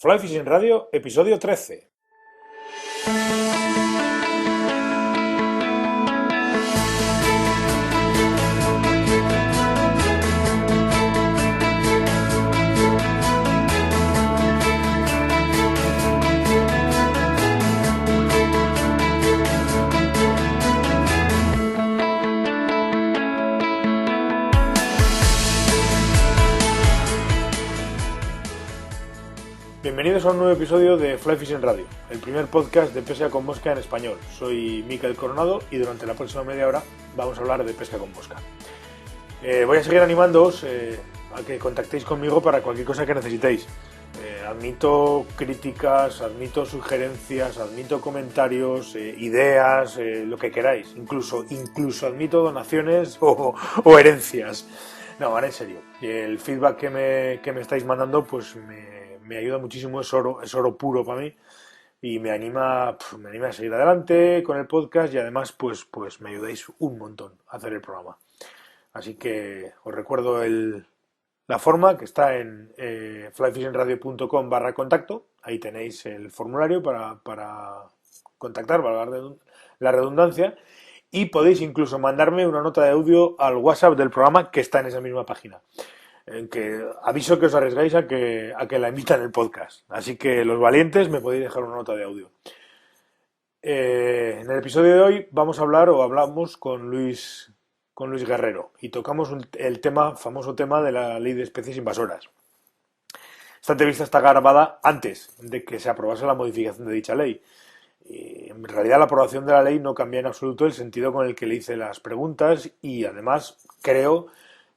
Fly Fishing Radio, episodio 13. Bienvenidos a un nuevo episodio de Fly Fishing Radio, el primer podcast de pesca con mosca en español. Soy Mikel Coronado y durante la próxima media hora vamos a hablar de pesca con mosca. Voy a seguir animándoos a que contactéis conmigo para cualquier cosa que necesitéis. Admito críticas, admito sugerencias, admito comentarios, ideas, lo que queráis. Incluso admito donaciones o herencias. No, ahora en serio. El feedback que me estáis mandando pues me ayuda muchísimo, es oro puro para mí y me anima a seguir adelante con el podcast y además pues me ayudáis un montón a hacer el programa. Así que os recuerdo la forma que está en flyfishingradio.com/contacto. Ahí tenéis el formulario para contactar, valga la redundancia, y podéis incluso mandarme una nota de audio al WhatsApp del programa que está en esa misma página. En que aviso que os arriesgáis a que la emitan el podcast. Así que los valientes me podéis dejar una nota de audio. En el episodio de hoy hablamos con Luis Guerrero y tocamos el famoso tema de la ley de especies invasoras. Esta entrevista está grabada antes de que se aprobase la modificación de dicha ley. Y en realidad la aprobación de la ley no cambia en absoluto el sentido con el que le hice las preguntas y además creo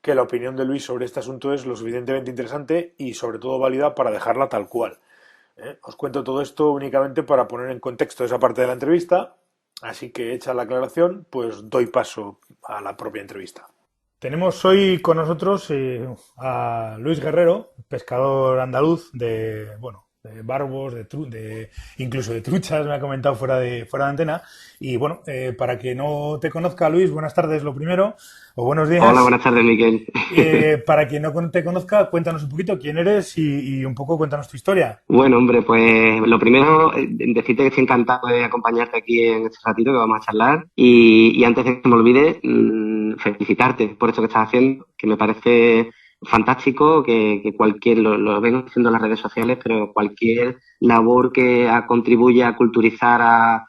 que la opinión de Luis sobre este asunto es lo suficientemente interesante y sobre todo válida para dejarla tal cual. Os cuento todo esto únicamente para poner en contexto esa parte de la entrevista, así que hecha la aclaración, pues doy paso a la propia entrevista. Tenemos hoy con nosotros a Luis Guerrero, pescador andaluz de barbos, incluso de truchas, me ha comentado fuera de antena. Y bueno, para que no te conozca, Luis, buenas tardes lo primero, o buenos días. Hola, buenas tardes, Miquel. Para quien no te conozca, cuéntanos un poquito quién eres y un poco cuéntanos tu historia. Bueno, hombre, pues lo primero, decirte que estoy encantado de acompañarte aquí en este ratito que vamos a charlar. Y antes de que me olvide, felicitarte por esto que estás haciendo, que me parece fantástico, que cualquier, lo vengo haciendo en las redes sociales, pero cualquier labor que contribuya a culturizar a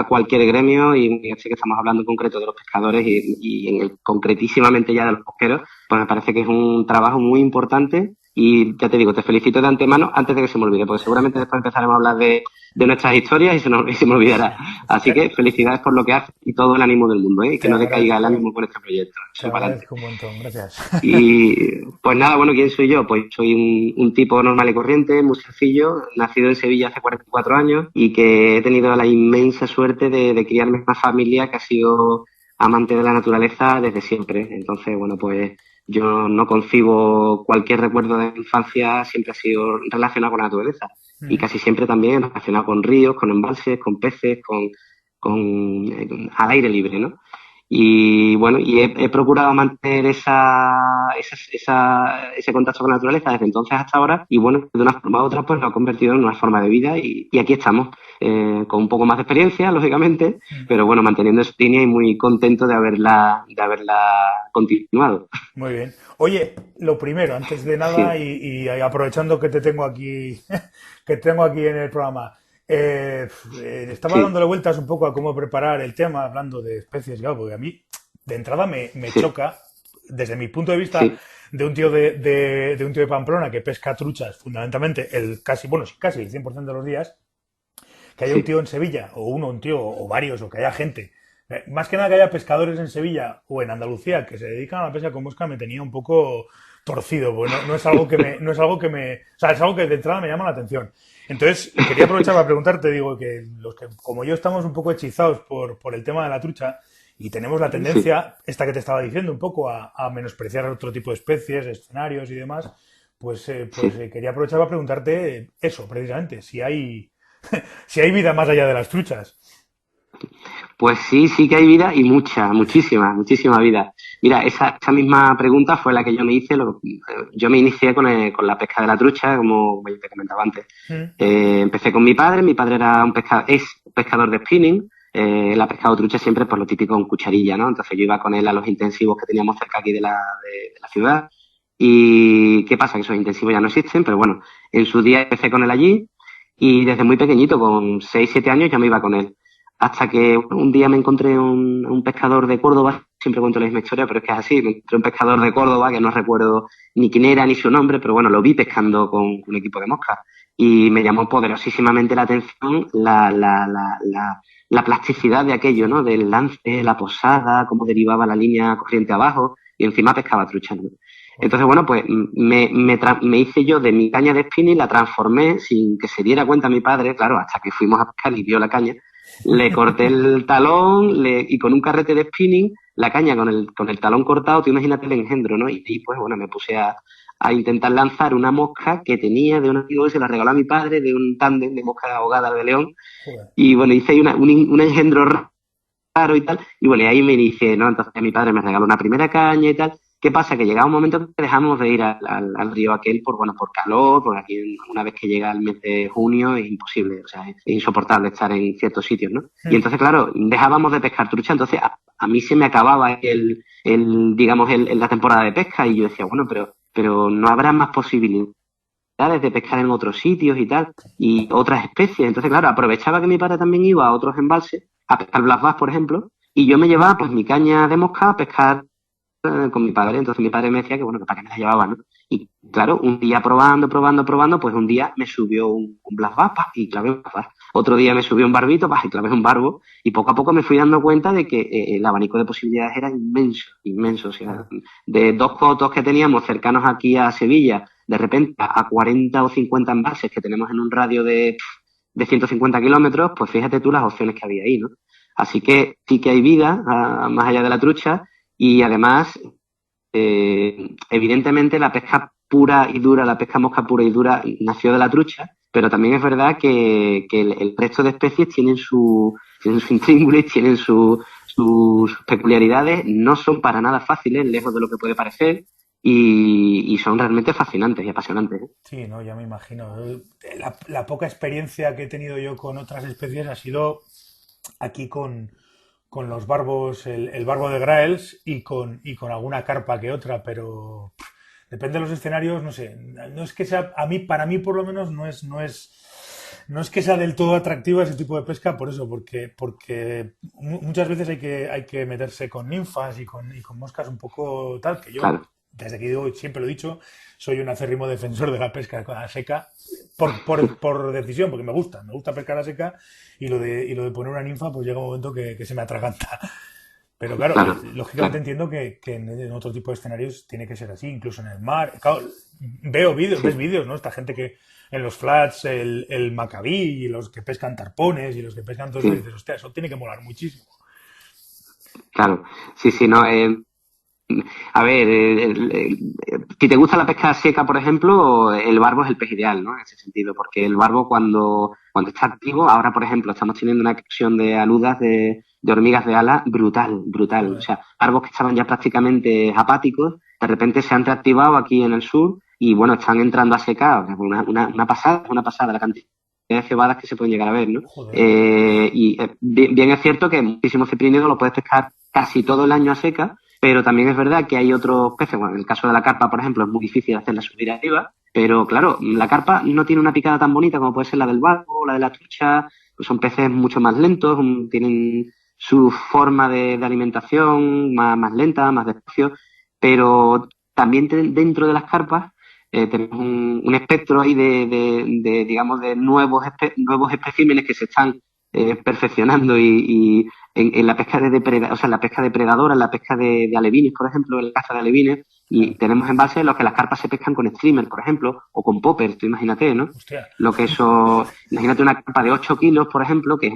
cualquier gremio, y sé que estamos hablando en concreto de los pescadores y concretísimamente ya de los pesqueros, pues me parece que es un trabajo muy importante y ya te digo, te felicito de antemano antes de que se me olvide, porque seguramente después empezaremos a hablar de nuestras historias y se me olvidará. Así que felicidades por lo que haces y todo el ánimo del mundo, y que no decaiga el ánimo con este proyecto. Te agradezco un montón, gracias. Y pues nada, bueno, ¿quién soy yo? Pues soy un tipo normal y corriente, muy sencillo, nacido en Sevilla hace 44 años y que he tenido la inmensa suerte de criarme en una familia que ha sido amante de la naturaleza desde siempre. Entonces, bueno, pues yo no concibo cualquier recuerdo de mi infancia, siempre ha sido relacionado con la naturaleza. Y casi siempre también relacionado con ríos, con embalses, con peces, al aire libre, ¿no? Y bueno, he procurado mantener ese contacto con la naturaleza desde entonces hasta ahora, y bueno, de una forma u otra pues lo he convertido en una forma de vida y aquí estamos, con un poco más de experiencia, lógicamente, pero bueno, manteniendo esa línea y muy contento de haberla continuado. Muy bien. Oye, lo primero, antes de nada, sí. y aprovechando que te tengo aquí, en el programa, estaba dándole vueltas un poco a cómo preparar el tema, hablando de especies, claro, porque a mí, de entrada, me choca, desde mi punto de vista, de un tío de un tío de Pamplona que pesca truchas, fundamentalmente, casi el 100% de los días, que haya un tío en Sevilla, un tío, o varios, o que haya gente, más que nada que haya pescadores en Sevilla o en Andalucía que se dedican a la pesca con mosca, me tenía un poco torcido, porque no es algo que es algo que de entrada me llama la atención. Entonces, quería aprovechar para preguntarte, digo, que los que, como yo, estamos un poco hechizados por el tema de la trucha y tenemos la tendencia, esta que te estaba diciendo, un poco a menospreciar otro tipo de especies, escenarios y demás, pues quería aprovechar para preguntarte eso, precisamente, si hay vida más allá de las truchas. Pues sí, sí que hay vida y mucha, muchísima, muchísima vida. Mira, esa misma pregunta fue la que yo me hice. Yo me inicié con la pesca de la trucha, como te comentaba antes. Mm. Empecé con mi padre era es pescador de spinning. Él ha pescado trucha siempre por lo típico con cucharilla, ¿no? Entonces yo iba con él a los intensivos que teníamos cerca aquí de la ciudad. Y ¿qué pasa? Que esos intensivos ya no existen, pero bueno, en su día empecé con él allí y desde muy pequeñito, con 6 7 años, ya me iba con él. Hasta que bueno, un día me encontré un pescador de Córdoba, siempre cuento la misma historia, pero es que es así, me encontré un pescador de Córdoba que no recuerdo ni quién era ni su nombre, pero bueno, lo vi pescando con un equipo de moscas y me llamó poderosísimamente la atención la plasticidad de aquello, ¿no? Del lance, la posada, cómo derivaba la línea corriente abajo y encima pescaba trucha, ¿no? Joder. Entonces, bueno, pues me hice yo de mi caña de spinning, la transformé sin que se diera cuenta mi padre, claro, hasta que fuimos a pescar y vio la caña. Le corté el talón y con un carrete de spinning, la caña con el talón cortado, tú imagínate el engendro, ¿no? Y pues bueno, me puse a intentar lanzar una mosca que tenía de un amigo que se la regaló a mi padre, de un tándem de mosca ahogada de león. Joder. Y bueno, hice ahí un engendro raro y tal. Y bueno, y ahí me inicié, ¿no? Entonces mi padre me regaló una primera caña y tal. ¿Qué pasa? Que llegaba un momento que dejamos de ir al río aquel por, bueno, por calor, porque aquí una vez que llega el mes de junio es imposible, o sea, es insoportable estar en ciertos sitios, ¿no? Y Mm. entonces, claro, dejábamos de pescar trucha, entonces a mí se me acababa digamos, la temporada de pesca y yo decía, bueno, pero no habrá más posibilidades de pescar en otros sitios y tal, y otras especies. Entonces, claro, aprovechaba que mi padre también iba a otros embalses, a pescar Blas Bass, por ejemplo, y yo me llevaba pues mi caña de mosca a pescar con mi padre. Entonces mi padre me decía que bueno, que para qué me la llevaba, ¿no? Y claro, un día probando, pues un día me subió un Blas Bass y clavé un Blas Bass. Otro día me subió un barbito y clavé un barbo. Y poco a poco me fui dando cuenta de que el abanico de posibilidades era inmenso, inmenso. O sea, Joder. de dos cotos que teníamos cercanos aquí a Sevilla, de repente a 40 o 50 embalses que tenemos en un radio de 150 kilómetros, pues fíjate tú las opciones que había ahí, ¿no? Así que sí que hay vida más allá de la trucha y además, evidentemente la pesca pura y dura, la pesca mosca pura y dura nació de la trucha, pero también es verdad que el resto de especies tienen su intríngulis, tienen sus peculiaridades, no son para nada fáciles, lejos de lo que puede parecer, y son realmente fascinantes y apasionantes, ¿eh? Sí, no, ya me imagino. La poca experiencia que he tenido yo con otras especies ha sido aquí con los barbos, el barbo de Graels y con alguna carpa que otra, pero depende de los escenarios, no sé. No es que sea, a mí, para mí por lo menos, no es que sea del todo atractiva ese tipo de pesca, por eso, porque muchas veces hay que meterse con ninfas y con moscas un poco tal, que yo, Claro, desde que digo, siempre lo he dicho, soy un acérrimo defensor de la pesca a seca, por decisión, porque me gusta pescar a seca, y lo de poner una ninfa, pues llega un momento que se me atraganta. Pero claro, claro, lógicamente claro. entiendo que en otro tipo de escenarios tiene que ser así, incluso en el mar. Claro, ves Sí. vídeos, ¿no? Esta gente que en los flats, el macabí y los que pescan tarpones y los que pescan todo eso, y Sí, dices, hostia, eso tiene que molar muchísimo. claro. Sí, sí, no. A ver, si te gusta la pesca seca, por ejemplo, el barbo es el pez ideal, ¿no? En ese sentido, porque el barbo cuando está activo, ahora, por ejemplo, estamos teniendo una explosión de aludas de hormigas de ala brutal, brutal. O Joder. sea, barbos que estaban ya prácticamente apáticos, de repente se han reactivado aquí en el sur y, bueno, están entrando a secar. O sea, una pasada la cantidad de cebadas que se pueden llegar a ver, ¿no? Joder. Bien es cierto que muchísimo ciprínido lo puedes pescar casi todo el año a seca, pero también es verdad que hay otros peces, bueno, en el caso de la carpa, por ejemplo, es muy difícil hacerla subir arriba, pero claro, la carpa no tiene una picada tan bonita como puede ser la del barbo o la de la trucha, pues son peces mucho más lentos, tienen su forma de alimentación más lenta, más despacio, pero también dentro de las carpas tenemos un espectro ahí digamos, de nuevos especímenes que se están perfeccionando y en la pesca o sea, en la pesca depredadora, en la pesca de alevines, por ejemplo, en la caza de alevines, y Claro. tenemos embalses en los que las carpas se pescan con streamer, por ejemplo, o con popper, tú imagínate, ¿no? Hostia. Imagínate una carpa de 8 kilos, por ejemplo, que es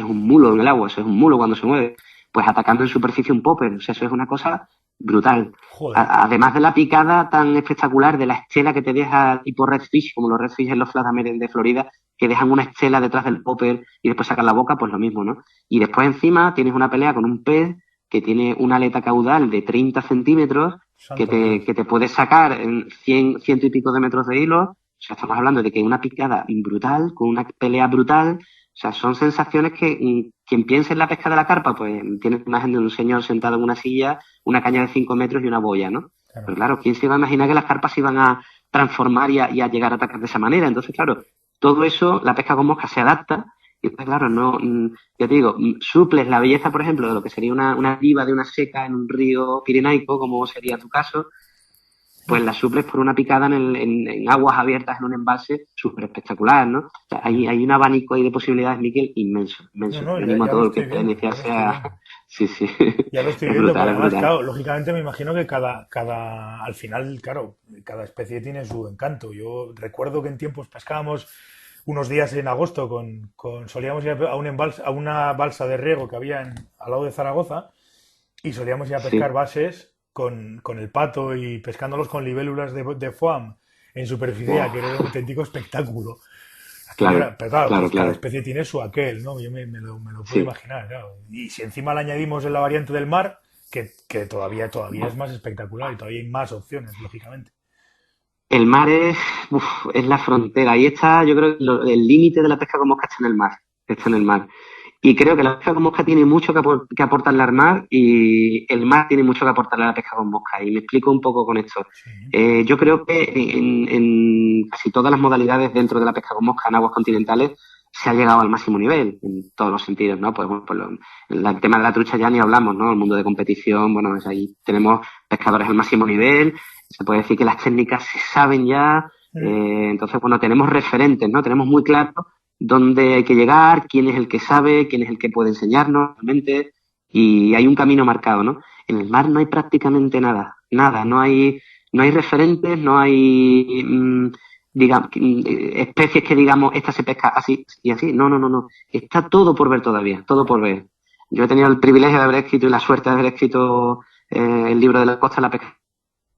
un mulo en el agua, eso es un mulo cuando se mueve, pues atacando en superficie un popper, o sea, eso es una cosa brutal. Joder. Además de la picada tan espectacular de la estela que te deja tipo redfish, como los redfish en los flats de Florida, que dejan una estela detrás del popper y después sacan la boca, pues lo mismo, ¿no? Y después encima tienes una pelea con un pez que tiene una aleta caudal de 30 centímetros Santo Dios. que te puede sacar en 100, ciento y pico de metros de hilo. O sea, estamos hablando de que una picada brutal, con una pelea brutal. O sea, son sensaciones que quien piense en la pesca de la carpa, pues tiene la imagen de un señor sentado en una silla, una caña de 5 metros y una boya, ¿no? Claro. Pero claro, ¿quién se iba a imaginar que las carpas se iban a transformar y a llegar a atacar de esa manera? Entonces, claro, todo eso, la pesca con mosca se adapta. Y pues claro, no, ya te digo, suples la belleza, por ejemplo, de lo que sería una diva de una seca en un río pirenaico, como sería tu caso, pues la suples por una picada en aguas abiertas en un embalse súper espectacular, ¿no? O sea, hay un abanico ahí de posibilidades, Miquel, inmenso, No, inmenso. no, Yo ya, animo a ya lo todo el que estoy quiera viendo, ya lo iniciarse estoy a... viendo. Sí, sí, Ya lo estoy es viendo, brutal, porque es además, brutal. claro, lógicamente me imagino que al final, claro, cada especie tiene su encanto. Yo recuerdo que en tiempos pescábamos unos días en agosto solíamos ir a un a una balsa de riego que había al lado de Zaragoza y solíamos ir a pescar Sí, bases con el pato y pescándolos con libélulas de foam en superficie, wow, aquello era un auténtico espectáculo. Aquello claro, era, pero claro, claro, cada claro, especie tiene su aquel, ¿no? Yo me lo puedo sí. imaginar, claro. Y si encima le añadimos en la variante del mar, que todavía es más espectacular y todavía hay más opciones, lógicamente. El mar es, uf, es la frontera. Ahí está, yo creo, el límite de la pesca con mosca está en el mar. Está en el mar. Y creo que la pesca con mosca tiene mucho que aportarle al mar y el mar tiene mucho que aportarle a la pesca con mosca. Y me explico un poco con esto. Sí, Yo creo que en casi todas las modalidades dentro de la pesca con mosca en aguas continentales se ha llegado al máximo nivel, en todos los sentidos, ¿no? Pues bueno, el tema de la trucha ya ni hablamos, ¿no? El mundo de competición, bueno, es ahí tenemos pescadores al máximo nivel, se puede decir que las técnicas se saben ya, entonces, bueno, tenemos referentes, ¿no? Tenemos muy claro dónde hay que llegar, quién es el que sabe, quién es el que puede enseñarnos realmente, y hay un camino marcado, ¿no? En el mar no hay prácticamente nada, nada, no hay referentes, no hay digamos, especies que digamos, esta se pesca así y así. No, no, no, no. Está todo por ver todavía, todo por ver. Yo he tenido el privilegio de haber escrito y la suerte de haber escrito el libro de la costa de la pesca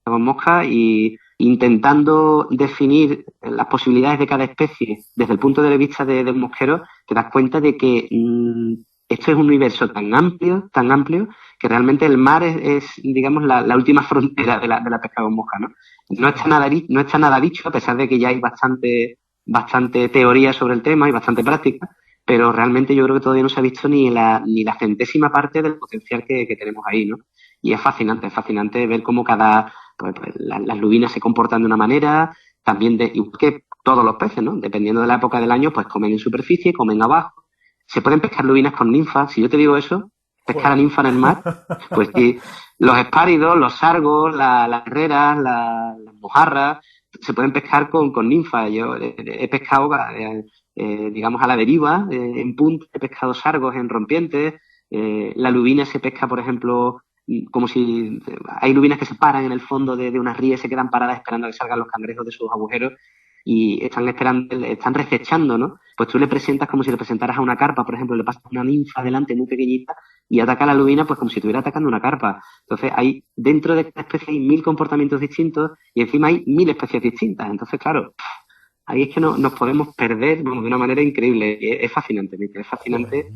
con mosca y intentando definir las posibilidades de cada especie desde el punto de vista del mosquero, te das cuenta de que esto es un universo tan amplio, que realmente el mar digamos, la última frontera de la pesca con mosca, ¿no? No está nada dicho, a pesar de que ya hay bastante teoría sobre el tema y bastante práctica, pero realmente yo creo que todavía no se ha visto ni la centésima parte del potencial que tenemos ahí, ¿no? Y es fascinante ver cómo las lubinas se comportan de una manera, también igual que todos los peces, ¿no? Dependiendo de la época del año, pues comen en superficie, comen abajo. Se pueden pescar lubinas con ninfas. Si yo te digo eso, pescar a joder. ninfa en el mar, pues sí, los espáridos, los sargos, las herreras, las mojarras, se pueden pescar con ninfa. Yo he pescado, digamos, a la deriva, en punta, he pescado sargos en rompientes. La lubina se pesca, por ejemplo, como si hay lubinas que se paran en el fondo de una ría y se quedan paradas esperando a que salgan los cangrejos de sus agujeros y están esperando, están recechando, ¿no? Pues tú le presentas como si le presentaras a una carpa, por ejemplo, le pasas una ninfa delante muy pequeñita y ataca a la lubina pues como si estuviera atacando una carpa. Entonces hay, dentro de cada especie hay 1000 comportamientos distintos y encima hay 1000 especies distintas. Entonces, claro, ahí es que nos podemos perder bueno, de una manera increíble. Es fascinante, Mikel, es Joder, fascinante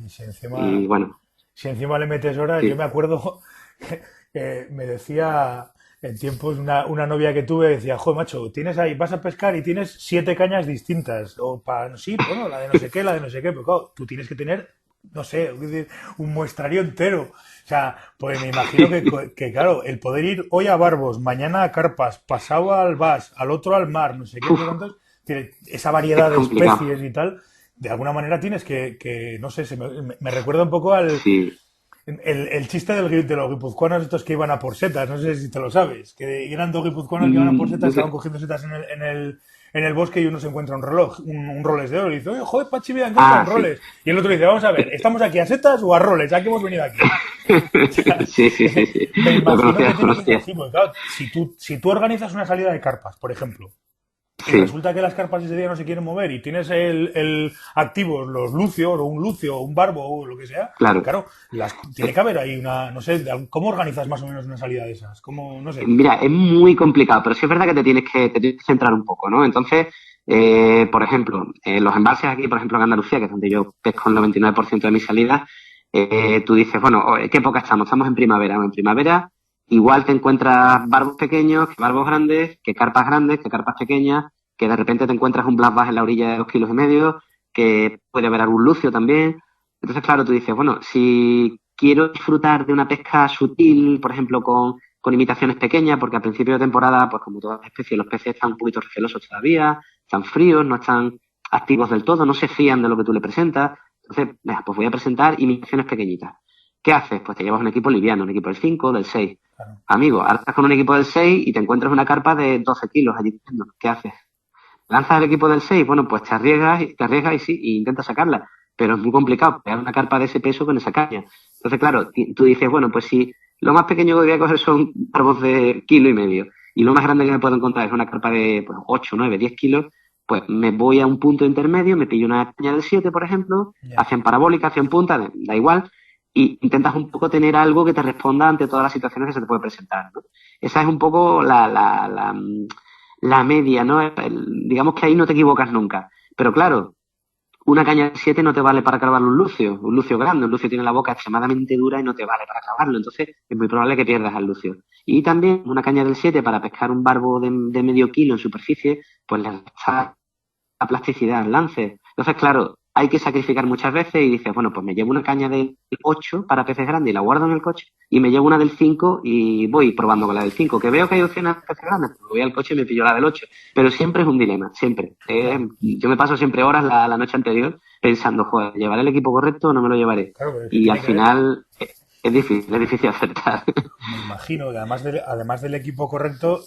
y y bueno, si encima le metes horas, yo sí, me acuerdo que me decía en tiempos una novia que tuve, decía, joder, macho, tienes ahí, vas a pescar y tienes 7 cañas distintas. O para, sí, bueno, la de no sé qué, la de no sé qué, pero claro, tú tienes que tener, no sé, un muestrario entero. O sea, pues me imagino claro, el poder ir hoy a Barbos, mañana a Carpas, pasado al Bas, al otro al mar, no sé qué, no sé uf, cuántos, esa es variedad de complicado. especies y tal, de alguna manera tienes no sé, me recuerda un poco al, Sí. el chiste de los guipuzcoanos estos que iban a por setas, no sé si te lo sabes, que eran dos guipuzcoanos que iban a por setas, No estaban sé. cogiendo setas en el bosque y uno se encuentra un reloj, un Rolex de oro y dice, oye, joder, Pachi, mira, encuentra un Ah, sí. Rolex. Y el otro dice, vamos a ver, ¿estamos aquí a setas o a Rolex? ¿A qué hemos venido aquí? O sea, Sí, sí, sí, sí. me Lo imagino conocía, que lo tiene que ser conocía. así, porque claro, si tú organizas una salida de carpas, por ejemplo, y Sí, resulta que las carpas ese día no se quieren mover y tienes el activos, los lucios o un barbo o lo que sea, claro. claro, tiene que haber ahí una, no sé, ¿cómo organizas más o menos una salida de esas? ¿Cómo, no sé? Mira, es muy complicado, pero sí es verdad que te tienes que centrar un poco, ¿no? Entonces, Por ejemplo, los embalses aquí, por ejemplo, en Andalucía, que es donde yo pesco el 99% de mis salidas, tú dices, bueno, ¿qué época estamos? Estamos en primavera. En primavera igual te encuentras barbos pequeños, que barbos grandes, que carpas pequeñas, que de repente te encuentras un black bass en la orilla de 2,5 kilos, que puede haber algún lucio también. Entonces, claro, tú dices, bueno, si quiero disfrutar de una pesca sutil, por ejemplo, con imitaciones pequeñas, porque a principio de temporada, pues como todas las especies, los peces están un poquito recelosos todavía, están fríos, no están activos del todo, no se fían de lo que tú le presentas. Entonces, venga, pues voy a presentar imitaciones pequeñitas. ¿Qué haces? Pues te llevas un equipo liviano, un equipo del 5, del 6. Claro. Amigo, ahora estás con un equipo del 6 y te encuentras una carpa de 12 kilos allí. ¿Qué haces? ¿Lanzas el equipo del 6? Bueno, pues te arriesgas y sí, y intentas sacarla. Pero es muy complicado pegar una carpa de ese peso con esa caña. Entonces, claro, tú dices, bueno, pues si lo más pequeño que voy a coger son barbos de 1,5 kilos y lo más grande que me puedo encontrar es una carpa de pues, 8, 9, 10 kilos, pues me voy a un punto intermedio, me pillo una caña del 7, por ejemplo, Ya. hacen parabólica, hacen punta, da igual, y intentas un poco tener algo que te responda ante todas las situaciones que se te puede presentar, ¿no? Esa es un poco la media, ¿no? Digamos que ahí no te equivocas nunca. Pero claro, una caña de 7 no te vale para clavar un lucio grande, un lucio tiene la boca extremadamente dura y no te vale para clavarlo, entonces es muy probable que pierdas al lucio. Y también una caña del 7 para pescar un barbo de medio kilo en superficie, pues le resta la plasticidad al lance. Entonces, claro, hay que sacrificar muchas veces y dices, bueno, pues me llevo una caña del 8 para peces grandes y la guardo en el coche y me llevo una del 5 y voy probando con la del 5. Que veo que hay opciones de peces grandes, pues voy al coche y me pillo la del 8. Pero siempre es un dilema, siempre. Claro, Yo me paso siempre horas la noche anterior pensando, joder, ¿llevaré el equipo correcto o no me lo llevaré? claro, pero es que Y al tiene que ver. final es difícil acertar. Me imagino que además del equipo correcto,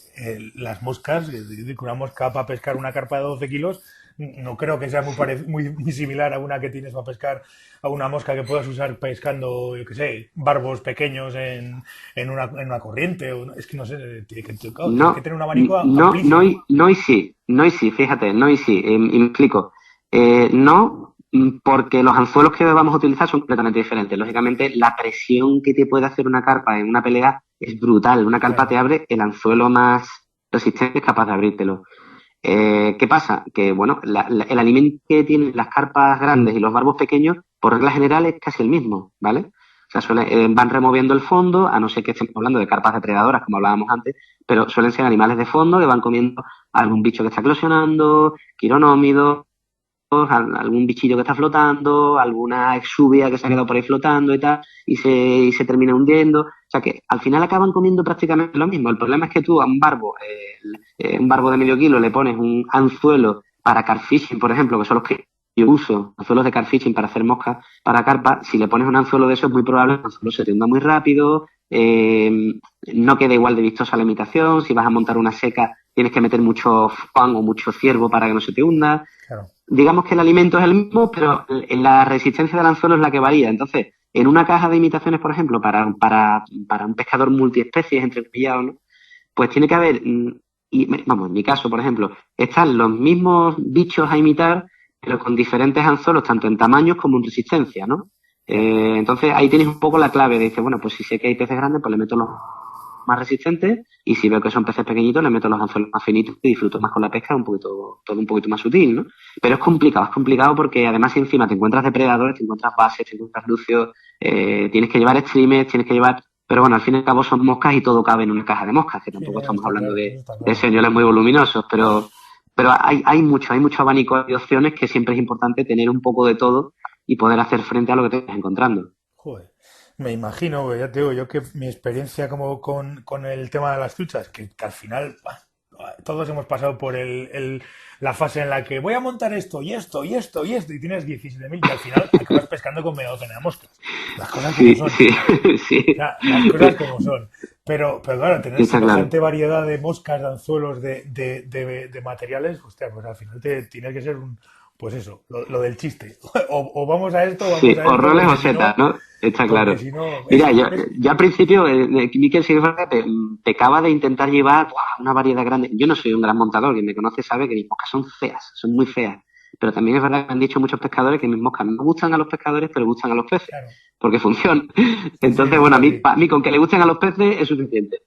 las moscas, es decir, que una mosca para pescar una carpa de 12 kilos, no creo que sea muy similar a una que tienes para pescar, a una mosca que puedas usar pescando, yo qué sé, barbos pequeños en una corriente. Es que no sé, claro, tienes que No, tener un abanico no, no, amplísimo. no y sí, no y sí, fíjate, no y sí, y me explico. No, porque los anzuelos que vamos a utilizar son completamente diferentes. Lógicamente, la presión que te puede hacer una carpa en una pelea es brutal. Una carpa te Claro, abre el anzuelo más resistente, es capaz de abrírtelo. ¿Qué pasa? Que, bueno, el alimento que tienen las carpas grandes y los barbos pequeños, por regla general, es casi el mismo, ¿vale? O sea, van removiendo el fondo, a no ser que estemos hablando de carpas depredadoras, como hablábamos antes, pero suelen ser animales de fondo que van comiendo algún bicho que está eclosionando, quironómidos, algún bichillo que está flotando, alguna exuvia que se ha quedado por ahí flotando y tal, y se termina hundiendo. O sea que al final acaban comiendo prácticamente lo mismo. El problema es que tú a un barbo de medio kilo le pones un anzuelo para carfishing, por ejemplo, que son los que yo uso, anzuelos de carfishing para hacer moscas para carpa. Si le pones un anzuelo de eso es muy probable que el anzuelo se te hunda muy rápido, no queda igual de vistosa la imitación. Si vas a montar una seca tienes que meter mucho fan o mucho ciervo para que no se te hunda. claro. Digamos que el alimento es el mismo, pero la resistencia del anzuelo es la que varía. Entonces, en una caja de imitaciones, por ejemplo, para un pescador multiespecies, entre comillas, ¿no? Pues tiene que haber, vamos, en mi caso, por ejemplo, están los mismos bichos a imitar, pero con diferentes anzuelos, tanto en tamaños como en resistencia, ¿no? Ya. Entonces, ahí tienes un poco la clave de decir, bueno, pues si sé que hay peces grandes, pues le meto los más resistentes, y si veo que son peces pequeñitos, le meto los anzuelos más finitos y disfruto más con la pesca, todo un poquito más sutil, ¿no? Pero es complicado porque además si encima te encuentras depredadores, te encuentras bases, te encuentras lucios, tienes que llevar streamers, tienes que llevar... Pero bueno, al fin y al cabo son moscas y todo cabe en una caja de moscas, que Sí, tampoco no, estamos está hablando claro, eso de, está de claro. señores muy voluminosos, pero hay mucho abanico de opciones que siempre es importante tener un poco de todo y poder hacer frente a lo que te estás encontrando. Joder. Me imagino, pues ya te digo, yo que mi experiencia como con el tema de las truchas, que al final todos hemos pasado por la fase en la que voy a montar esto y esto y esto y esto y tienes 17.000 y al final acabas pescando con media docena de moscas. Las cosas como Sí, son. sí, sí, O sea, las cosas como son. Pero claro, tener está claro. semejante variedad de moscas, de anzuelos, de materiales, hostia, pues al final te tienes que ser pues eso, lo del chiste. O vamos a esto o vamos Sí, a o esto, roles o setas, ¿no? Está porque claro. si no, Mira, eso, yo al principio, Miquel Silva pecaba de intentar llevar ¡buah! Una variedad grande. Yo no soy un gran montador, quien me conoce sabe que mis moscas son feas, son muy feas. Pero también es verdad que me han dicho muchos pescadores que mis moscas no gustan a los pescadores, pero gustan a los peces, Claro. porque funcionan. Sí, Entonces, eso es bueno, así. a mí con que le gusten a los peces es suficiente.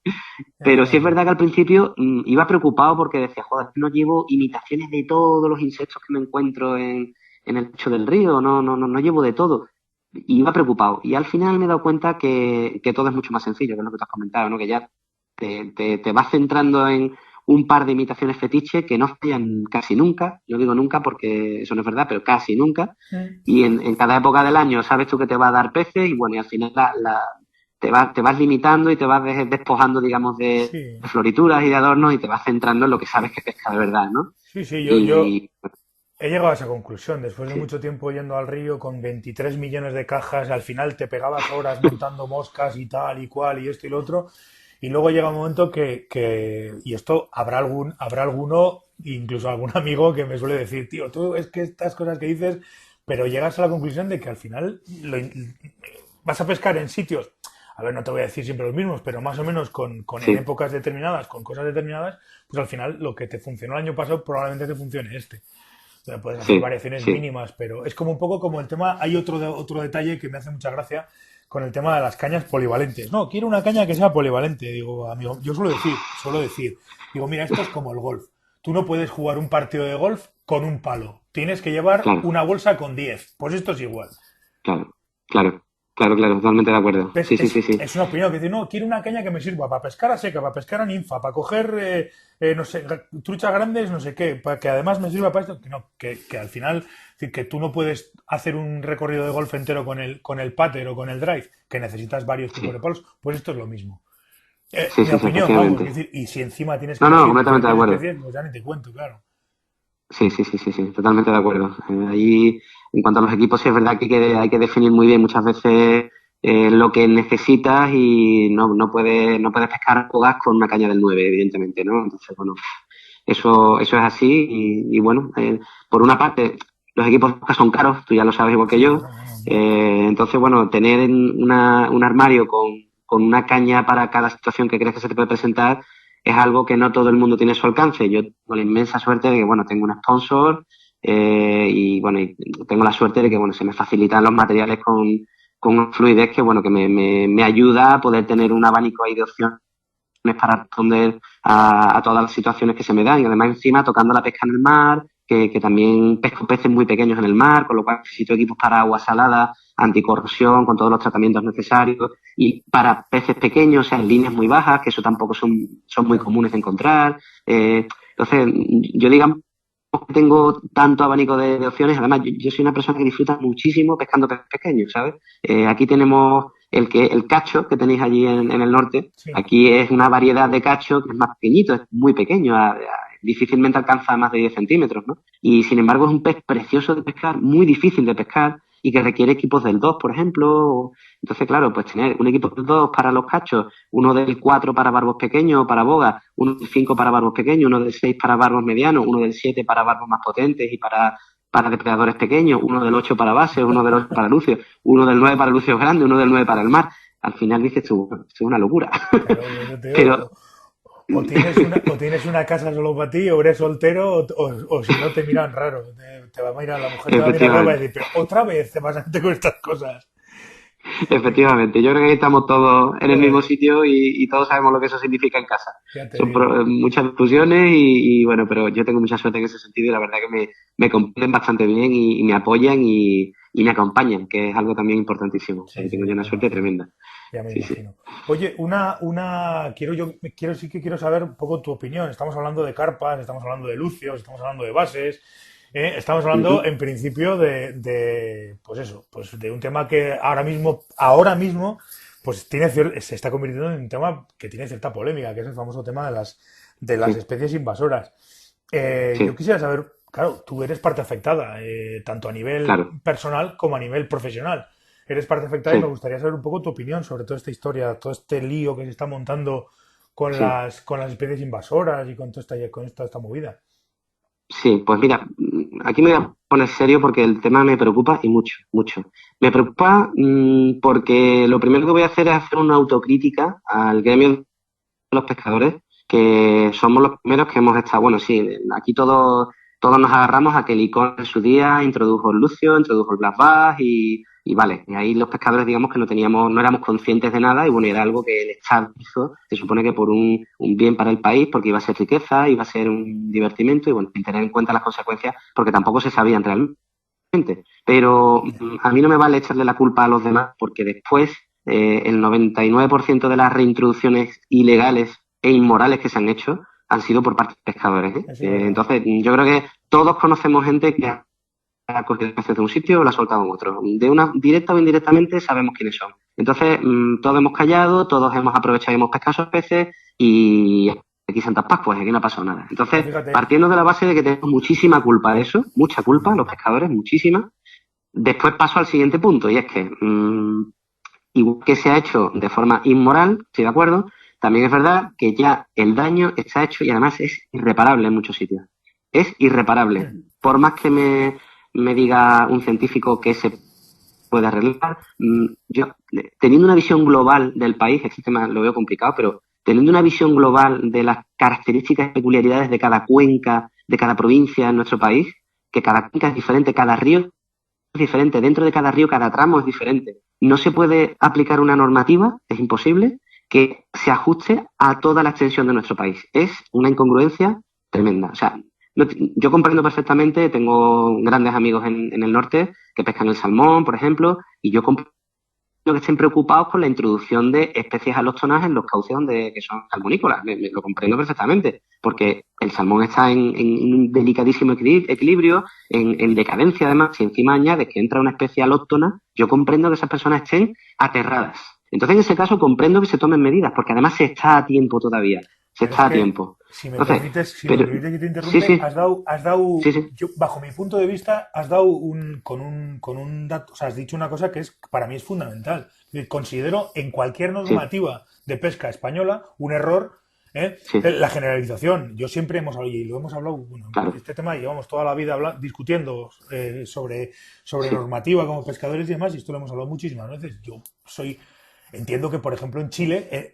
Eso Pero es sí es así. verdad que al principio iba preocupado porque decía, joder, no llevo imitaciones de todos los insectos que me encuentro en el lecho del río, no llevo de todo. Y iba preocupado. Y al final me he dado cuenta que todo es mucho más sencillo, que es lo que te has comentado, ¿no? Que ya te vas centrando en un par de imitaciones fetiche que no fallan casi nunca. Yo digo nunca porque eso no es verdad, pero casi nunca. Mm. Y en cada época del año sabes tú que te va a dar peces y bueno, y al final te vas limitando y te vas despojando, digamos, Sí, de florituras y de adornos y te vas centrando en lo que sabes que pesca de verdad, ¿no? sí, sí, yo Y he llegado a esa conclusión. Después de sí, mucho tiempo yendo al río con 23 millones de cajas, al final te pegabas horas montando moscas y tal y cual y esto y lo otro. Y luego llega un momento y esto habrá alguno, incluso algún amigo que me suele decir, tío, tú es que estas cosas que dices, pero llegas a la conclusión de que al final vas a pescar en sitios, a ver, no te voy a decir siempre los mismos, pero más o menos en sí, épocas determinadas, con cosas determinadas, pues al final lo que te funcionó el año pasado probablemente te funcione este. O sea, puedes hacer sí, variaciones sí, mínimas, pero es como un poco como el tema. Hay otro detalle que me hace mucha gracia con el tema de las cañas polivalentes. No, quiero una caña que sea polivalente. Digo, amigo, yo digo, mira, esto es como el golf. Tú no puedes jugar un partido de golf con un palo. Tienes que llevar claro, una bolsa con 10. Pues esto es igual. claro, claro, claro, totalmente de acuerdo. ¿Ves? Sí, sí, sí, sí, Es una opinión que dice, no, quiero una caña que me sirva para pescar a seca, para pescar a ninfa, para coger, no sé, truchas grandes, no sé qué, para que además me sirva para esto. Que no, que al final, es decir, que tú no puedes hacer un recorrido de golf entero con el putter o con el drive, que necesitas varios tipos sí, de palos, pues esto es lo mismo. sí, Mi sí, sí, opinión, vamos, es efectivamente. decir, y si encima tienes que No, no, elegir completamente de diferentes acuerdo. especies, pues ya ni te cuento, claro. Sí, sí, sí, sí, sí, totalmente de acuerdo. Ahí, en cuanto a los equipos, sí es verdad que hay que definir muy bien muchas veces lo que necesitas y no puedes pescar jugas con una caña del 9 evidentemente, ¿no? Entonces, bueno, eso es así y bueno, por una parte, los equipos son caros, tú ya lo sabes igual que Sí, yo. no, no, no. Entonces, bueno, tener un armario con una caña para cada situación que crees que se te puede presentar es algo que no todo el mundo tiene a su alcance. Yo tengo la inmensa suerte de que, bueno, tengo un sponsor y, bueno, y tengo la suerte de que, bueno, se me facilitan los materiales con fluidez que, bueno, que me ayuda a poder tener un abanico ahí de opciones para responder a todas las situaciones que se me dan. Y además encima tocando la pesca en el mar, que también pesco peces muy pequeños en el mar, con lo cual necesito equipos para agua salada, anticorrosión, con todos los tratamientos necesarios, y para peces pequeños, o sea, en líneas muy bajas, que eso tampoco son muy Claro. comunes de encontrar. Entonces, yo digamos que tengo tanto abanico de opciones, además yo soy una persona que disfruta muchísimo pescando peces pequeños, ¿sabes? Aquí tenemos el cacho que tenéis allí en el norte, Sí. aquí es una variedad de cacho que es más pequeñito, es muy pequeño, difícilmente alcanza más de 10 centímetros, ¿no? Y sin embargo es un pez precioso de pescar, muy difícil de pescar y que requiere equipos del 2, por ejemplo. Entonces, claro, pues tener un equipo del 2 para los cachos, uno del 4 para barbos pequeños o para bogas, uno del 5 para barbos pequeños, uno del 6 para barbos medianos, uno del 7 para barbos más potentes y para depredadores pequeños, uno del 8 para bases, uno del 8 para lucios, uno del 9 para lucios grandes, uno del 9 para el mar. Al final dices tú, esto es una locura. Claro, por eso te digo, Pero o tienes una casa solo para ti, o eres soltero, o si no te miran raro. Te va a mirar, la mujer te va a mirar raro y va a efectivamente, decir, pero otra vez te vas a meter con estas cosas. efectivamente, yo creo que ahí estamos todos en el mismo Joder, sitio y todos sabemos lo que eso significa en casa. ya te Son digo. muchas discusiones bueno, pero yo tengo mucha suerte en ese sentido y la verdad que me comprenden bastante bien y me apoyan y me acompañan, que es algo también importantísimo. Sí, Ahí sí, tengo yo ya una me suerte imagino. tremenda. Ya me Sí, sí. imagino. Oye, sí que quiero saber un poco tu opinión. Estamos hablando de carpas, estamos hablando de lucios, estamos hablando de bases, estamos hablando Ujú. en principio pues eso, pues de un tema que ahora mismo, pues se está convirtiendo en un tema que tiene cierta polémica, que es el famoso tema de las Sí, especies invasoras. Yo sí, quisiera saber, claro, tú eres parte afectada, tanto a nivel claro. personal como a nivel profesional. Eres parte afectada y me Sí, gustaría saber un poco tu opinión sobre toda esta historia, todo este lío que se está montando sí. con las especies invasoras y con toda esta movida. Sí, pues mira, aquí me voy a poner serio porque el tema me preocupa y mucho, mucho. Me preocupa porque lo primero que voy a hacer es hacer una autocrítica al gremio de los pescadores, que somos los primeros que hemos estado, bueno, sí, aquí todos todos nos agarramos a que el ICON en su día introdujo el lucio, introdujo el black bass y vale, y ahí los pescadores digamos que no éramos conscientes de nada y bueno, era algo que el Estado hizo, se supone que por un bien para el país, porque iba a ser riqueza, iba a ser un divertimento y bueno, sin tener en cuenta las consecuencias, porque tampoco se sabían realmente. Pero a mí no me vale echarle la culpa a los demás, porque después el 99% de las reintroducciones ilegales e inmorales que se han hecho han sido por parte de pescadores. Entonces, yo creo que todos conocemos gente que ha cogido peces de un sitio o la ha soltado en otro. De una directa o indirectamente sabemos quiénes son. Entonces, todos hemos callado, todos hemos aprovechado y hemos pescado esos peces y aquí Santas Pascuas, aquí no ha pasado nada. Entonces, partiendo de la base de que tenemos muchísima culpa de eso, mucha culpa, los pescadores, muchísima, después paso al siguiente punto y es que, igual que se ha hecho de forma inmoral, estoy de acuerdo, también es verdad que ya el daño está hecho y además es irreparable en muchos sitios. Es irreparable. Por más que me diga un científico que se puede arreglar, yo, teniendo una visión global del país, este tema lo veo complicado, pero teniendo una visión global de las características y peculiaridades de cada cuenca, de cada provincia en nuestro país, que cada cuenca es diferente, cada río es diferente, dentro de cada río cada tramo es diferente. No se puede aplicar una normativa, es imposible, que se ajuste a toda la extensión de nuestro país. Es una incongruencia tremenda. O sea, yo comprendo perfectamente, tengo grandes amigos en el norte que pescan el salmón, por ejemplo, y yo comprendo que estén preocupados por la introducción de especies alóctonas en los cauces que son salmonícolas. Lo comprendo perfectamente, porque el salmón está en un delicadísimo equilibrio, en decadencia además, y encima añade que entra una especie alóctona, yo comprendo que esas personas estén aterradas. Entonces, en ese caso, comprendo que se tomen medidas, porque además se está a tiempo todavía. Se está a tiempo. Si me permites que te interrumpe, sí. has dado Sí. yo, bajo mi punto de vista, has dado con un dato, o sea, has dicho una cosa que para mí es fundamental. Considero en cualquier normativa de pesca española un error, la generalización. Yo siempre lo hemos hablado, bueno, claro. este tema llevamos toda la vida discutiendo sobre normativa como pescadores y demás, y esto lo hemos hablado muchísimas veces. Entiendo que, por ejemplo, en Chile,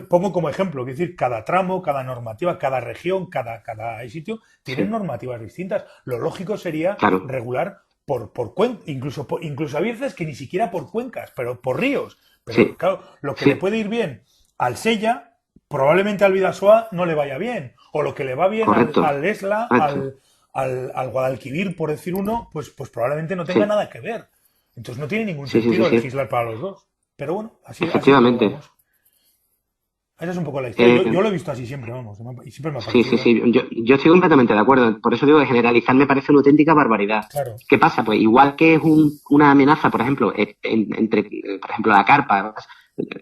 pongo como ejemplo, es decir, cada tramo, cada normativa, cada región, cada sitio, tienen normativas distintas. Lo lógico sería regular por cuencas, incluso a veces que ni siquiera por cuencas, pero por ríos. Pero claro, lo que le puede ir bien al Sella, probablemente al Bidasoa no le vaya bien. O lo que le va bien al Esla, al Guadalquivir, por decir uno, pues probablemente no tenga nada que ver. Entonces no tiene ningún sentido legislar para los dos. Pero bueno, efectivamente. Así esa es un poco la historia. Yo lo he visto así siempre, vamos. Y siempre me ha parecido. Sí. Yo estoy completamente de acuerdo. Por eso digo que generalizar me parece una auténtica barbaridad. Claro. ¿Qué pasa? Pues igual que es una amenaza, por ejemplo, entre por ejemplo, la carpa.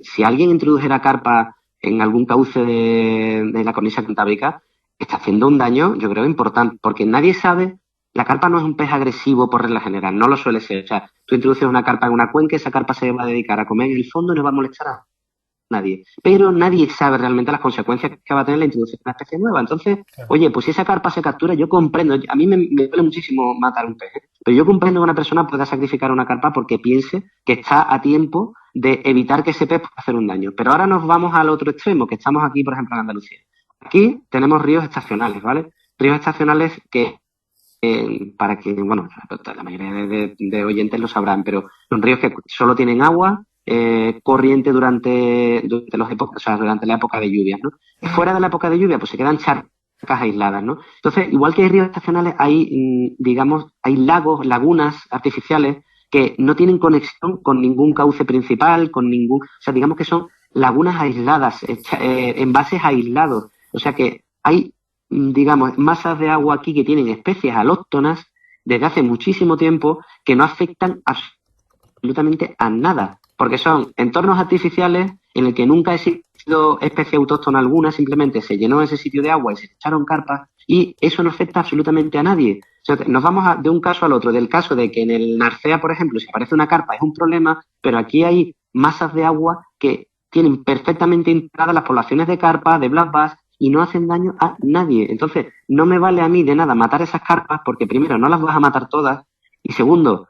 Si alguien introdujera carpa en algún cauce de la cornisa cantábrica, está haciendo un daño, yo creo, importante. Porque nadie sabe. La carpa no es un pez agresivo por regla general, no lo suele ser. O sea, tú introduces una carpa en una cuenca, esa carpa se va a dedicar a comer en el fondo y no va a molestar a nadie. Pero nadie sabe realmente las consecuencias que va a tener la introducción de una especie nueva. Entonces, oye, pues si esa carpa se captura, yo comprendo, a mí me duele muchísimo matar un pez, pero yo comprendo que una persona pueda sacrificar una carpa porque piense que está a tiempo de evitar que ese pez pueda hacer un daño. Pero ahora nos vamos al otro extremo, que estamos aquí, por ejemplo, en Andalucía. Aquí tenemos ríos estacionales, ¿vale? Ríos estacionales que para que, bueno, la mayoría de oyentes lo sabrán, pero son ríos que solo tienen agua corriente durante durante la época de lluvias, ¿no? Fuera de la época de lluvia, pues se quedan charcas aisladas, ¿no? Entonces, igual que hay ríos estacionales, hay, digamos, hay lagos, lagunas artificiales que no tienen conexión con ningún cauce principal, o sea, digamos que son lagunas aisladas, embalses aislados, o sea que hay, digamos, masas de agua aquí que tienen especies alóctonas desde hace muchísimo tiempo que no afectan absolutamente a nada, porque son entornos artificiales en el que nunca ha existido especie autóctona alguna, simplemente se llenó ese sitio de agua y se echaron carpas y eso no afecta absolutamente a nadie. O sea, nos vamos de un caso al otro, del caso de que en el Narcea, por ejemplo, si aparece una carpa es un problema, pero aquí hay masas de agua que tienen perfectamente integradas las poblaciones de carpa, de black bass, y no hacen daño a nadie. Entonces, no me vale a mí de nada matar esas carpas porque primero no las vas a matar todas y segundo,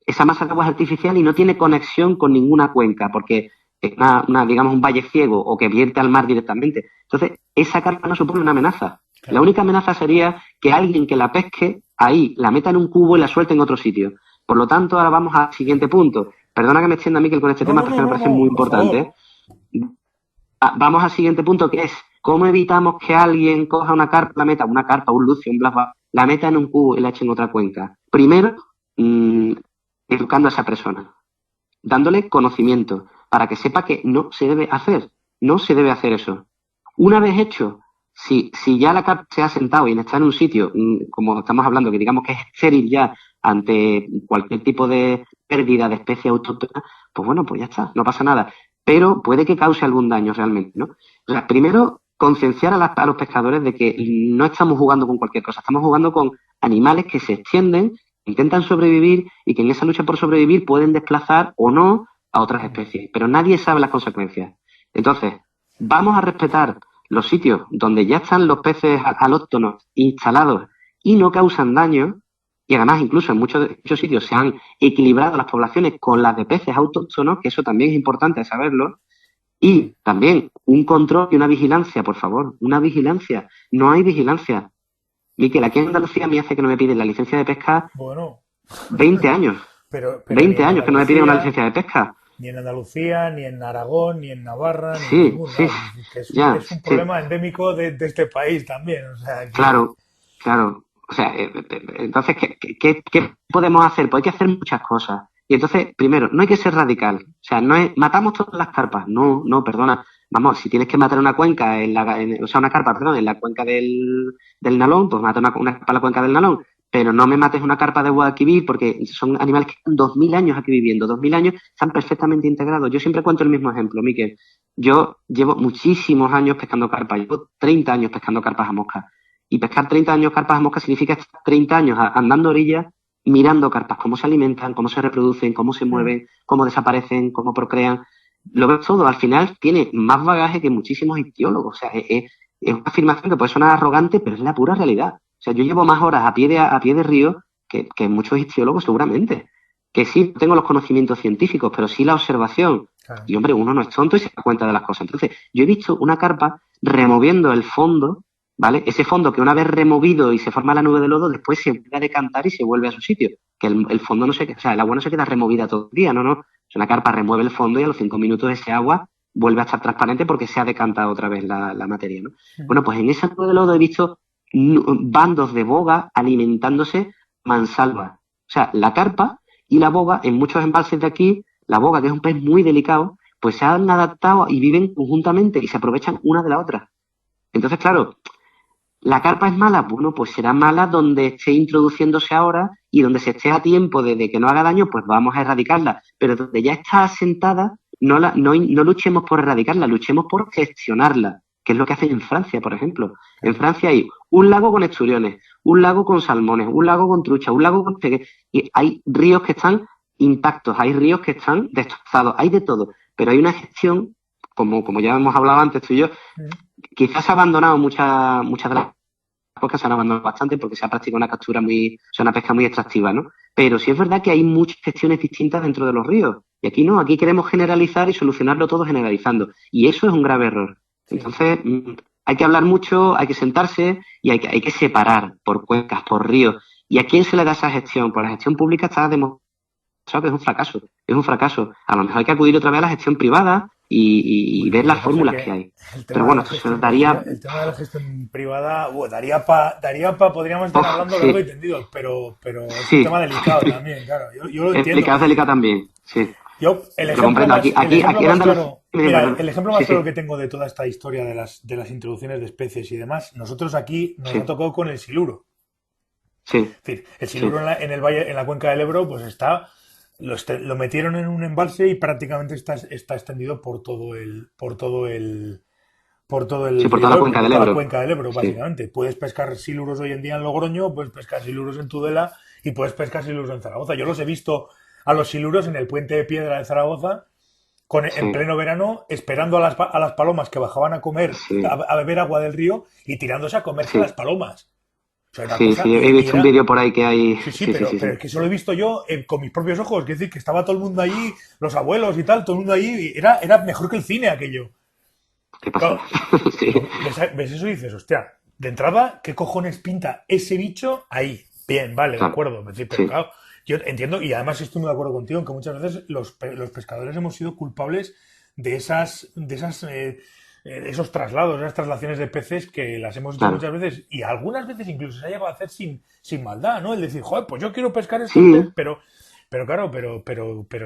esa masa de agua es artificial y no tiene conexión con ninguna cuenca porque es digamos un valle ciego o que vierte al mar directamente. Entonces, esa carpa no supone una amenaza. Claro. La única amenaza sería que alguien que la pesque ahí la meta en un cubo y la suelte en otro sitio. Por lo tanto, ahora vamos al siguiente punto. Perdona que me extienda, Miquel, con este No, tema, no, pero es no, que me no, parece no, muy por importante, favor. ¿eh? Vamos al siguiente punto, que es cómo evitamos que alguien coja una carpa, la meta, una carpa, un lucio, un blasba, la meta en un cubo y la eche en otra cuenca. Primero, educando a esa persona, dándole conocimiento para que sepa que no se debe hacer. No se debe hacer eso. Una vez hecho, si ya la carpa se ha sentado y está en un sitio, como estamos hablando, que digamos que es estéril ya ante cualquier tipo de pérdida de especie autóctona, pues bueno, pues ya está, no pasa nada. Pero puede que cause algún daño realmente, ¿no? O sea, primero, concienciar a los pescadores de que no estamos jugando con cualquier cosa, estamos jugando con animales que se extienden, intentan sobrevivir y que en esa lucha por sobrevivir pueden desplazar o no a otras especies, pero nadie sabe las consecuencias. Entonces, vamos a respetar los sitios donde ya están los peces alóctonos instalados y no causan daño, y además incluso en muchos sitios se han equilibrado las poblaciones con las de peces autóctonos, que eso también es importante saberlo, y también un control y una vigilancia, por favor, una vigilancia. No hay vigilancia. Miquel, aquí en Andalucía me hace que no me piden la licencia de pesca Bueno, 20 años. pero ni 20 en años que no me piden una Andalucía, licencia de pesca. ni en Andalucía, ni en Aragón, ni en Navarra, ni en Sí, ningún sí, lado. Es decir, que ya, es un sí. problema endémico de este país también. O sea, que Claro, claro. O sea, entonces, ¿qué podemos hacer? Pues hay que hacer muchas cosas. Y entonces, primero, no hay que ser radical. O sea, no es, matamos todas las carpas. No, no, perdona. Vamos, si tienes que matar una cuenca, o sea, una carpa, perdón, en la cuenca del Nalón, pues mata una carpa en la cuenca del Nalón. Pero no me mates una carpa de Guadalquivir porque son animales que están 2000 años aquí viviendo. 2000 años están perfectamente integrados. Yo siempre cuento el mismo ejemplo, Miquel. Yo llevo muchísimos años pescando carpas. Llevo 30 años pescando carpas a mosca. Y pescar 30 años carpas a mosca significa estar 30 años andando a orillas, mirando carpas, cómo se alimentan, cómo se reproducen, cómo se mueven, cómo desaparecen, cómo procrean. Lo ves todo. Al final tiene más bagaje que muchísimos ictiólogos. O sea, es una afirmación que puede sonar arrogante, pero es la pura realidad. O sea, yo llevo más horas a pie de río que muchos ictiólogos seguramente. Que sí, no tengo los conocimientos científicos, pero sí la observación. claro. Y hombre, uno no es tonto y se da cuenta de las cosas. Entonces, yo he visto una carpa removiendo el fondo, ¿vale? Ese fondo que una vez removido y se forma la nube de lodo, después se vuelve a decantar y se vuelve a su sitio. Que el fondo no se queda, o sea, el agua no se queda removida todo el día, no, no. O sea, una carpa remueve el fondo y a los 5 minutos ese agua vuelve a estar transparente porque se ha decantado otra vez la materia, ¿no? Bueno, pues en esa nube de lodo he visto bandos de boga alimentándose mansalva. O sea, la carpa y la boga, en muchos embalses de aquí, la boga, que es un pez muy delicado, pues se han adaptado y viven conjuntamente y se aprovechan una de la otra. Entonces, claro, ¿la carpa es mala? Bueno, pues será mala donde esté introduciéndose ahora y donde se esté a tiempo de que no haga daño, pues vamos a erradicarla. Pero donde ya está asentada, no luchemos por erradicarla, luchemos por gestionarla, que es lo que hacen en Francia, por ejemplo. En Francia hay un lago con esturiones, un lago con salmones, un lago con trucha, un lago con y hay ríos que están intactos, hay ríos que están destrozados, hay de todo. Pero hay una gestión, como ya hemos hablado antes tú y yo, quizás se ha abandonado muchas de las cosas, se han abandonado bastante porque se ha practicado una captura o sea, una pesca muy extractiva, ¿no? Pero sí es verdad que hay muchas gestiones distintas dentro de los ríos. Y aquí no, aquí queremos generalizar y solucionarlo todo generalizando. Y eso es un grave error. Sí. Entonces, hay que hablar mucho, hay que sentarse y hay que separar por cuencas, por ríos. ¿Y a quién se le da esa gestión? Pues la gestión pública está demostrado que es un fracaso. Es un fracaso. A lo mejor hay que acudir otra vez a la gestión privada y ver las fórmulas que hay. Pero bueno, esto se daría... El tema de la gestión privada, podríamos estar hablando largo y Sí, tendido, pero es un sí. tema delicado también, claro. Yo lo Es entiendo. delicado también, sí. El Lo ejemplo comprendo. más, el ejemplo Aquí en más Andalucía... claro, mira, el ejemplo más Sí, claro sí, que tengo de toda esta historia de las introducciones de especies y demás, nosotros aquí nos ha sí, tocado con el siluro. sí, Es decir, el sí, siluro en el valle, en la cuenca del Ebro, pues lo metieron en un embalse y prácticamente está extendido por todo sí, el por toda río la Ebro, cuenca por del toda la Ebro. cuenca del Ebro, Sí, básicamente. Puedes pescar siluros hoy en día en Logroño, puedes pescar siluros en Tudela y puedes pescar siluros en Zaragoza. Yo los he visto a los siluros en el puente de piedra de Zaragoza en sí, pleno verano, esperando a las palomas que bajaban a comer, sí, a beber agua del río y tirándose a comerse las sí, palomas. O sea, una sí, cosa, sí. He y visto un era, vídeo por ahí que hay... sí, sí, Sí, sí, sí, pero sí. es que eso lo he visto yo con mis propios ojos. Es decir, que estaba todo el mundo allí, los abuelos y tal, todo el mundo allí, y era mejor que el cine aquello. ¿Qué pasa? Claro, Sí, ves eso y dices, hostia, de entrada, ¿qué cojones pinta ese bicho ahí? Bien, vale, de claro, acuerdo. Es decir, pero sí, claro, yo entiendo, y además estoy muy de acuerdo contigo, en que muchas veces los pescadores hemos sido culpables de esos traslados, esas traslaciones de peces que las hemos hecho claro. muchas veces, y algunas veces incluso se ha llegado a hacer sin maldad, ¿no? El decir, joder, pues yo quiero pescar este pez, Sí, pero claro, pero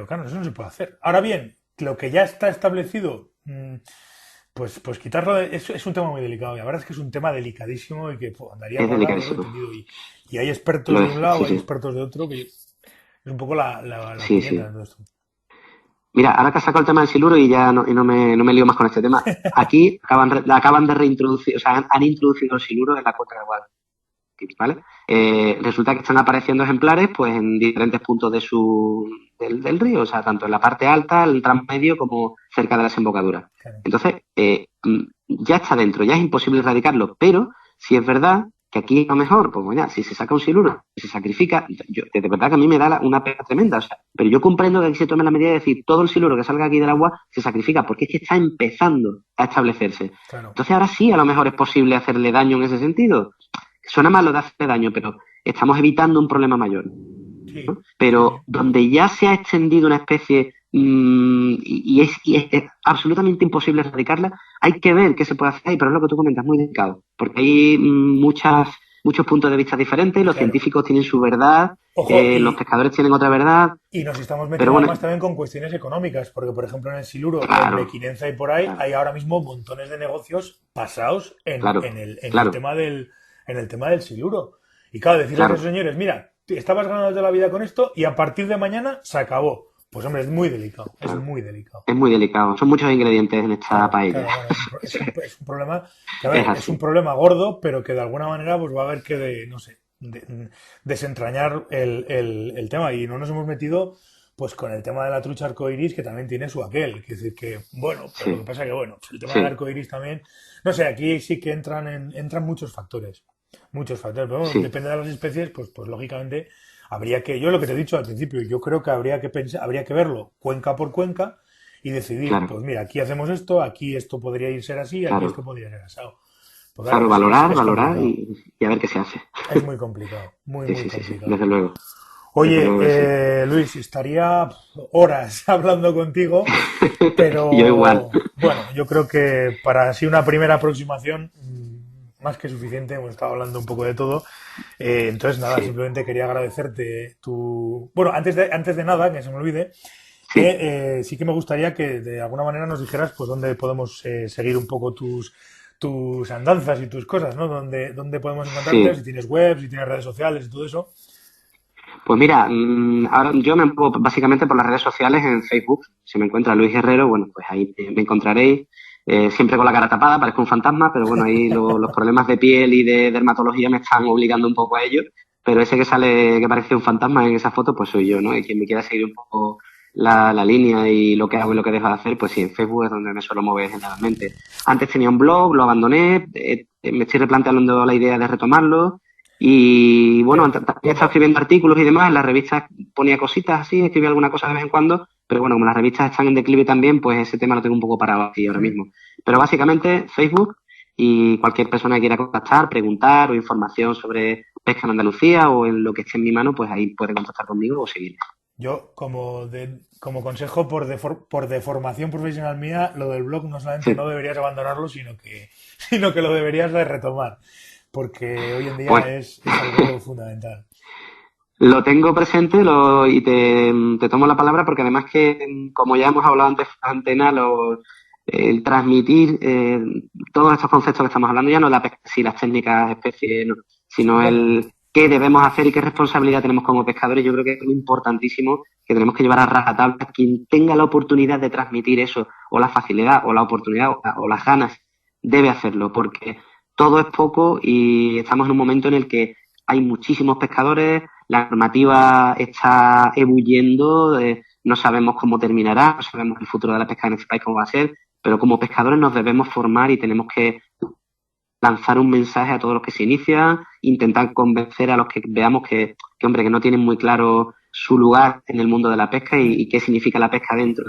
claro, eso no se puede hacer. Ahora bien, lo que ya está establecido, pues quitarlo es un tema muy delicado. Y la verdad es que es un tema delicadísimo y que andaría es para hablar largo y delicadísimo. tendido. Y hay expertos Lo de es, un sí, lado, hay sí. expertos de otro, que es un poco la Sí, puñeta sí. de todo esto. Mira, ahora que has sacado el tema del siluro y ya no me lío más con este tema. Aquí acaban de reintroducir, o sea, han introducido el siluro en la cuenca de Guadalquivir, ¿vale? Resulta que están apareciendo ejemplares pues en diferentes puntos del río, o sea, tanto en la parte alta, el tramo medio, como cerca de las embocaduras. Claro. Entonces, ya está dentro, ya es imposible erradicarlo, pero si es verdad que aquí a lo mejor, pues bueno, si se saca un siluro y se sacrifica, de verdad que a mí me da una pena tremenda, o sea, pero yo comprendo que aquí se tome la medida de decir todo el siluro que salga aquí del agua se sacrifica, porque es que está empezando a establecerse. Claro. Entonces ahora sí, a lo mejor es posible hacerle daño en ese sentido. Suena malo de hacerle daño, pero estamos evitando un problema mayor. Sí, sí, sí. Pero donde ya se ha extendido una especie y es absolutamente imposible erradicarla, hay que ver qué se puede hacer, pero es lo que tú comentas, muy delicado, porque hay muchos puntos de vista diferentes, los Claro. científicos tienen su verdad, Ojo, los pescadores tienen otra verdad, y nos estamos pero metiendo bueno, además también con cuestiones económicas, porque por ejemplo en el Siluro o en claro, Mequinenza y por ahí claro, hay ahora mismo montones de negocios basados claro, en el claro, tema del Siluro. Y claro, decirles a esos claro, señores, mira, estabas ganando de la vida con esto y a partir de mañana se acabó. Pues hombre, es muy delicado, es claro. muy delicado. Es muy delicado, son muchos ingredientes en esta Claro, paella. claro, claro. Es un problema que, a Es ver, es un así, problema gordo, pero que de alguna manera pues va a haber que, no sé, desentrañar el tema. Y no nos hemos metido pues con el tema de la trucha arcoiris, que también tiene su aquel. Es decir, que, bueno, pero lo que sí, pasa que, bueno, pues el tema del sí, arcoiris también, no sé, aquí sí que entran muchos factores. Muchos factores. Pero bueno, sí, depende de las especies, pues lógicamente habría que, yo lo que te he dicho al principio, yo creo que habría que pensar, habría que verlo cuenca por cuenca y decidir, claro, pues mira, aquí hacemos esto, aquí esto podría ir ser así, aquí esto claro. podría ser asado. Pues claro, Claro, es, valorar, es valorar complicado. y a ver qué se hace. Es muy complicado, muy, Sí, muy sí, sí, sí, complicado. desde Oye, luego que sí. Luis, estaría horas hablando contigo, Yo igual. pero bueno, yo creo que para así una primera aproximación, más que suficiente, hemos estado hablando un poco de todo. Entonces, nada, Sí, simplemente quería agradecerte tu... Bueno, antes de nada, que se me olvide, sí, sí que me gustaría que de alguna manera nos dijeras pues dónde podemos seguir un poco tus andanzas y tus cosas, ¿no? Dónde podemos encontrarte, sí. si tienes web, si tienes redes sociales y todo eso. Pues mira, ahora yo me muevo básicamente por las redes sociales en Facebook. Si me encuentra Luis Guerrero, bueno, pues ahí me encontraréis. Siempre con la cara tapada, parezco un fantasma, pero bueno, ahí los problemas de piel y de dermatología me están obligando un poco a ello. Pero ese que sale, que parece un fantasma en esa foto, pues soy yo, ¿no? Y quien me quiera seguir un poco la línea y lo que hago y lo que dejo de hacer, pues sí, en Facebook es donde me suelo mover generalmente. Antes tenía un blog, lo abandoné, me estoy replanteando la idea de retomarlo. Y bueno, Pero también he estado como, escribiendo artículos y demás, en las revistas ponía cositas así, escribía alguna cosa de vez en cuando, pero bueno, como las revistas están en declive también, pues ese tema lo tengo un poco parado aquí ahora mismo. Pero básicamente Facebook y cualquier persona que quiera contactar, preguntar o información sobre pesca en Andalucía o en lo que esté en mi mano, pues ahí puede contactar conmigo o seguirme. yo, como consejo por deformación profesional mía, lo del blog no solamente Sí. no deberías abandonarlo, sino que lo deberías de retomar, porque hoy en Pues día es algo fundamental. lo tengo presente y te tomo la palabra porque además que, como ya hemos hablado antes, antena, el transmitir todos estos conceptos que estamos hablando, ya no es la pesca, sí, las técnicas, especies, no, sino Bueno, el qué debemos hacer y qué responsabilidad tenemos como pescadores. Yo creo que es lo importantísimo que tenemos que llevar a rajatabla. Quien tenga la oportunidad de transmitir eso, o la facilidad, o la oportunidad, o las ganas, debe hacerlo, porque todo es poco y estamos en un momento en el que hay muchísimos pescadores, la normativa está ebulliendo, no sabemos cómo terminará, no sabemos el futuro de la pesca en este país cómo va a ser, pero como pescadores nos debemos formar y tenemos que lanzar un mensaje a todos los que se inician, intentar convencer a los que veamos hombre, que no tienen muy claro su lugar en el mundo de la pesca y qué significa la pesca dentro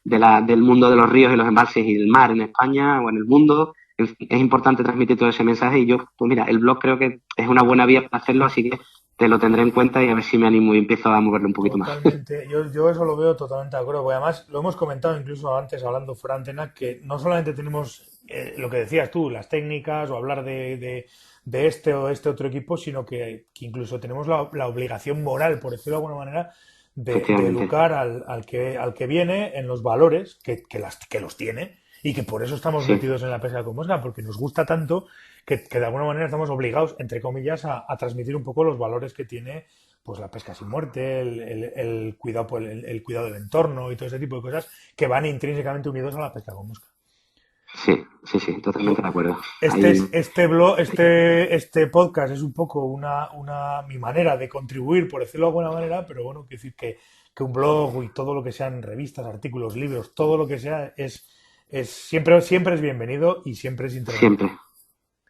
del mundo de los ríos y los embalses y del mar en España o en el mundo. En fin, es importante transmitir todo ese mensaje y yo, pues mira, el blog creo que es una buena vía para hacerlo, así que te lo tendré en cuenta y a ver si me animo y empiezo a moverlo un poquito más. Totalmente, yo eso lo veo totalmente de acuerdo, porque además lo hemos comentado incluso antes hablando fuera de antena, que no solamente tenemos lo que decías tú, las técnicas o hablar de este o este otro equipo, sino que incluso tenemos la obligación moral, por decirlo de alguna manera, de Efectivamente. educar al que viene en los valores que los tiene y que por eso estamos Sí, metidos en la pesca con mosca, porque nos gusta tanto que de alguna manera estamos obligados, entre comillas, a transmitir un poco los valores que tiene pues la pesca sin muerte, el cuidado, el cuidado del entorno y todo ese tipo de cosas que van intrínsecamente unidos a la pesca con mosca. sí, sí, sí, totalmente de acuerdo. Ahí, Este blog, este podcast es un poco mi manera de contribuir, por decirlo de alguna manera, pero bueno, quiero decir que un blog y todo lo que sean revistas, artículos, libros, todo lo que sea siempre es bienvenido y siempre es interesante. siempre,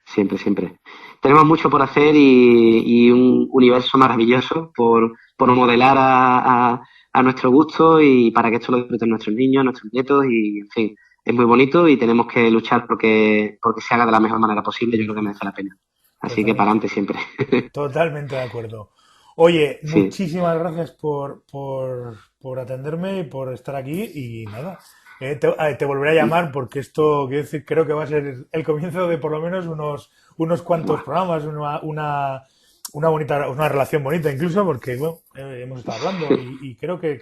siempre, siempre. Tenemos mucho por hacer y un universo maravilloso por modelar a nuestro gusto y para que esto lo disfruten nuestros niños, nuestros nietos y, en fin, es muy bonito y tenemos que luchar porque se haga de la mejor manera posible. Yo creo que merece la pena. Así que para Totalmente, adelante siempre. totalmente de acuerdo. Oye, Sí. muchísimas gracias por atenderme y por estar aquí y nada, te volveré a llamar porque esto, quiero decir, creo que va a ser el comienzo de por lo menos unos cuantos Buah, programas, una bonita, una relación bonita incluso porque bueno, hemos estado hablando y creo que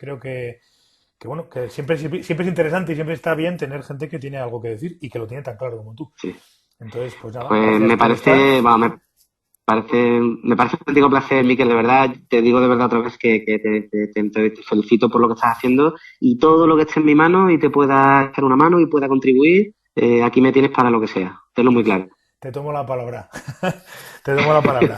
bueno, que siempre es interesante y siempre está bien tener gente que tiene algo que decir y que lo tiene tan claro como tú. sí. Entonces, pues nada, Pues gracias me por estar. parece, vamos, me parece un auténtico placer, Miquel, de verdad. Te digo de verdad otra vez que te felicito por lo que estás haciendo y todo lo que esté en mi mano y te pueda echar una mano y pueda contribuir, aquí me tienes para lo que sea. Tenlo muy Pues claro. te tomo la palabra. Te tomo la palabra.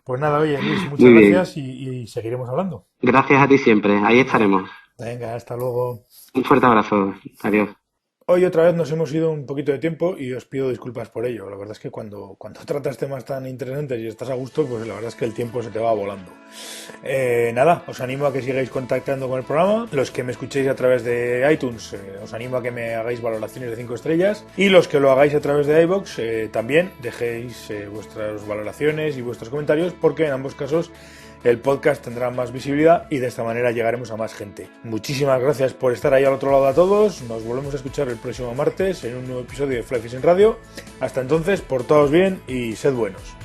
Pues nada, oye, Luis, muchas Muy bien. gracias y seguiremos hablando. Gracias a ti siempre. Ahí Venga, estaremos. venga, hasta luego. Un fuerte abrazo. Adiós. Hoy otra vez nos hemos ido un poquito de tiempo y os pido disculpas por ello. La verdad es que cuando tratas temas tan interesantes y estás a gusto, pues la verdad es que el tiempo se te va volando. Nada, os animo a que sigáis contactando con el programa. Los que me escuchéis a través de iTunes, os animo a que me hagáis valoraciones de 5 estrellas. Y los que lo hagáis a través de iVoox, también dejéis vuestras valoraciones y vuestros comentarios, porque en ambos casos el podcast tendrá más visibilidad y de esta manera llegaremos a más gente. Muchísimas gracias por estar ahí al otro lado a todos. Nos volvemos a escuchar el próximo martes en un nuevo episodio de Fly Fishing Radio. Hasta entonces, portaos bien y sed buenos.